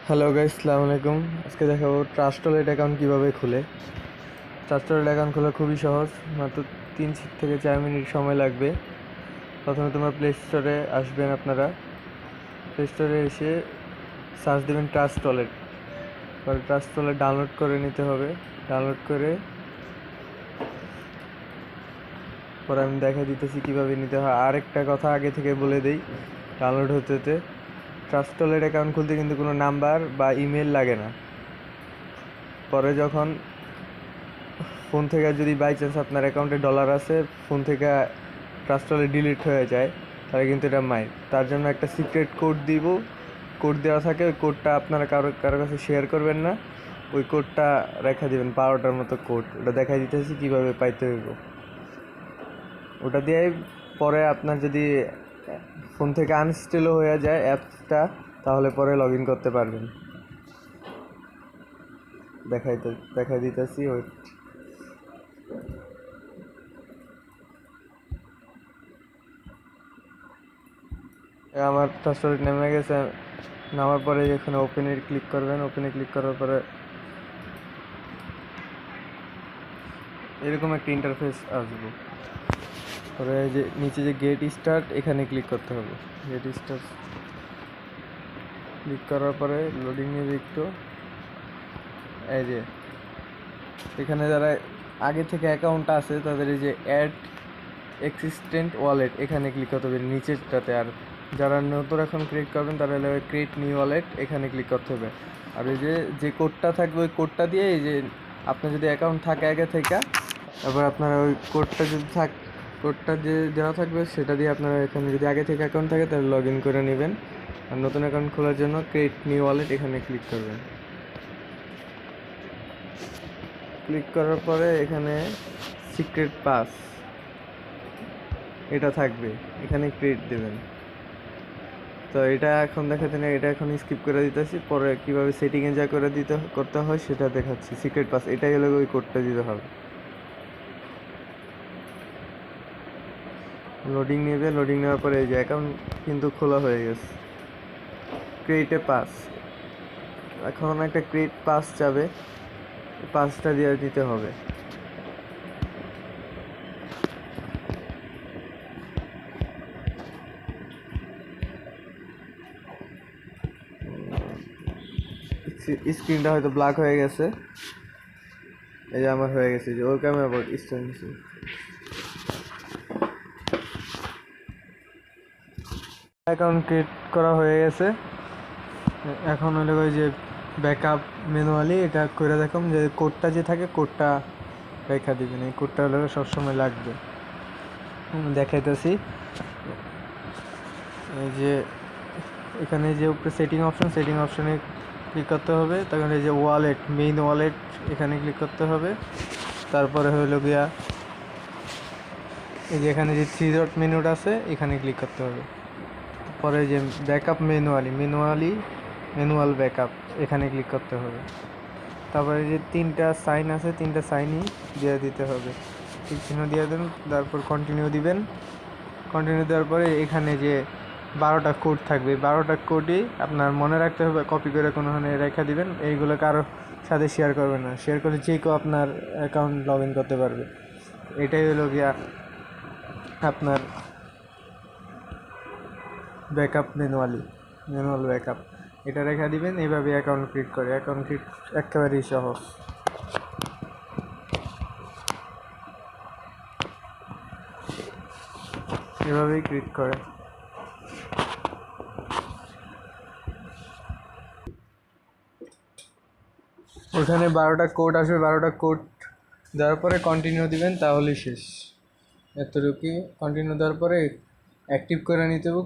Hello guys, আসসালামু আলাইকুম। আজকে দেখাবো ট্রাস্ট ওয়ালেট অ্যাকাউন্ট কীভাবে খুলে। ট্রাস্ট ওয়ালেট অ্যাকাউন্ট খোলা খুবই সহজ, মাত্র 3 থেকে 4 মিনিট সময় লাগবে। প্রথমে তোমরা প্লে স্টোরে আসবেন। আপনারা প্লে স্টোরে এসে সার্চ দেবেন ট্রাস্ট ওয়ালেট। পরে ট্রাস্ট ওয়ালেট ডাউনলোড করে নিতে হবে। ডাউনলোড করে পরে আমি দেখা দিতেছি কীভাবে নিতে হয়। আরেকটা কথা আগে থেকে বলে দিই, ডাউনলোড হতে ট্রাস্ট ওয়ালেট অ্যাকাউন্ট খুলতে কিন্তু কোনো নাম্বার বা ইমেল লাগে না। পরে যখন ফোন থেকে যদি বাই চান্স আপনার অ্যাকাউন্টে ডলার আছে, ফোন থেকে ট্রাস্ট ওয়ালেট ডিলিট হয়ে যায়, তাহলে কিন্তু এটা মাইর। তার জন্য একটা সিক্রেট কোড দিব, কোড দেওয়া থাকে। ওই কোডটা আপনারা কারো কাছে শেয়ার করবেন না। ওই কোডটা রেখা দিবেন, 12টার মতো কোড। ওটা দেখাই দিতেছি কীভাবে পাইতে হইব। ওটা দিয়ে পরে আপনার যদি ফোন থেকে আনইনস্টলও হয়ে যায় অ্যাপসটা, তাহলে পরে লগ ইন করতে পারবেন। দেখাই দিতেছি। ওই আমার ট্রাস্ট ওয়ালেট নেমে গেছে। নামার পরে এখানে ওপেনে ক্লিক করবেন। ওপেনে ক্লিক করার পরে এরকম একটা ইন্টারফেস আসবে। পরে যে নিচে যে গেট স্টার্ট, এখানে ক্লিক করতে হবে। গেট স্টার্ট ক্লিক করার পরে লোডিং নেবে একটু। এই যে এখানে যারা আগে থেকে অ্যাকাউন্ট আছে, তাদের এই যে অ্যাড এক্সিস্টেন্ট ওয়ালেট, এখানে ক্লিক করতে হবে নিচেরটাতে। আর যারা নতুন এখন ক্রিয়েট করবেন, তারা হলে ক্রিয়েট নিউ ওয়ালেট, এখানে ক্লিক করতে হবে। আর ওই যে কোডটা থাকবে, ওই কোডটা দিয়ে এই যে আপনার যদি অ্যাকাউন্ট থাকে আগে থেকে, তারপর আপনারা ওই কোডটা যে দেওয়া থাকবে, সেটা দিয়ে আপনারা এখানে যদি আগে থেকে অ্যাকাউন্ট থাকে তাহলে লগ ইন করে নেবেন। আর নতুন অ্যাকাউন্ট খোলার জন্য ক্রিয়েট নিউ ওয়ালেট, এখানে ক্লিক করবেন। ক্লিক করার পরে এখানে সিক্রেট পাস এটা থাকবে, এখানে ক্রিয়েট দেবেন। তো এটা এখন দেখাতে না, এটা এখন স্কিপ করে দিতেছি। পরে কীভাবে সেটিংয়ে যা করতে হয় সেটা দেখাচ্ছি। সিক্রেট পাস এটাই হলো, ওই কোডটা দিতে হবে। লোডিং নেবে। লোডিং নেওয়ার পরে এই যে অ্যাকাউন্ট কিন্তু খোলা হয়ে গেছে। ক্রিয়েটে পাস, এখন একটা ক্রিয়েট পাস যাবে, পাসটা দিয়ে দিতে হবে। স্ক্রিনটা হয়তো ব্ল্যাক হয়ে গেছে। এই যে আমার হয়ে গেছে, যে welcome about student. Account create করা হয়ে গেছে। এখন হলো ওই যে ব্যাকআপ ম্যানুয়ালি এটা করে দেখুন, যে কোডটা যে থাকে কোডটা রেখা দিবেন। এই কোডটা হলো সবসময় লাগবে। দেখাইতেছি। এই যে এখানে যে উপরে সেটিং অপশনে ক্লিক করতে হবে। তখন এই যে ওয়ালেট, মেইন ওয়ালেট, এখানে ক্লিক করতে হবে। তারপরে হলো গিয়া এই যে এখানে যে 3 ডট মেনুটা আছে, এখানে ক্লিক করতে হবে। পরে যে ব্যাকআপ ম্যানুয়াল ব্যাকআপ, এখানে ক্লিক করতে হবে। তারপরে যে 3টা সাইন আছে, 3টা সাইনই দিয়ে দিতে হবে। ঠিক চিহ্ন দিয়ে দেন, তারপর কন্টিনিউ দিবেন। কন্টিনিউ দেওয়ার পরে এখানে যে 12টা কোড থাকবে, 12টা কোডই আপনার মনে রাখতে হবে। কপি করে কোনোখানে রেখে দিবেন। এইগুলো কারো সাথে শেয়ার করবেন না। শেয়ার করলে যে কেউ আপনার অ্যাকাউন্ট লগ ইন করতে পারবে। এটাই হলো গিয়া আপনার ব্যাকআপ ম্যানুয়াল ব্যাকআপ। এটা রেখে দিবেন। এইভাবে অ্যাকাউন্ট ক্রিয়েট একেবারেই সহজ। এভাবেই ক্রিয়েট করে। ওখানে 12টা কোড আসবে। 12টা কোড দেওয়ার পরে কন্টিনিউ দিবেন, তাহলেই শেষ। এতটুকুই। কন্টিনিউ দেওয়ার পরে অ্যাক্টিভ করে নিতে হবে।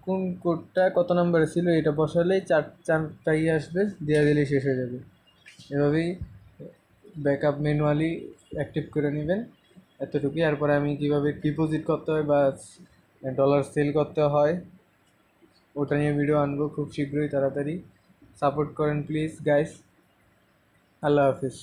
কোন কোডটা কত নম্বরে ছিল, এটা বসালেই চারটাই আসবে, দিয়ে দিলেই শেষ হয়ে যাবে। এভাবেই ব্যাকআপ ম্যানুয়ালি অ্যাক্টিভ করে নেবেন। এতটুকুই। এরপরে আমি কীভাবে ডিপোজিট করতে হয় বা ডলার সেল করতে হয়, ওটা নিয়ে ভিডিও আনবো খুব শীঘ্রই, তাড়াতাড়ি। সাপোর্ট করেন প্লিজ গাইস। Allah Hafiz.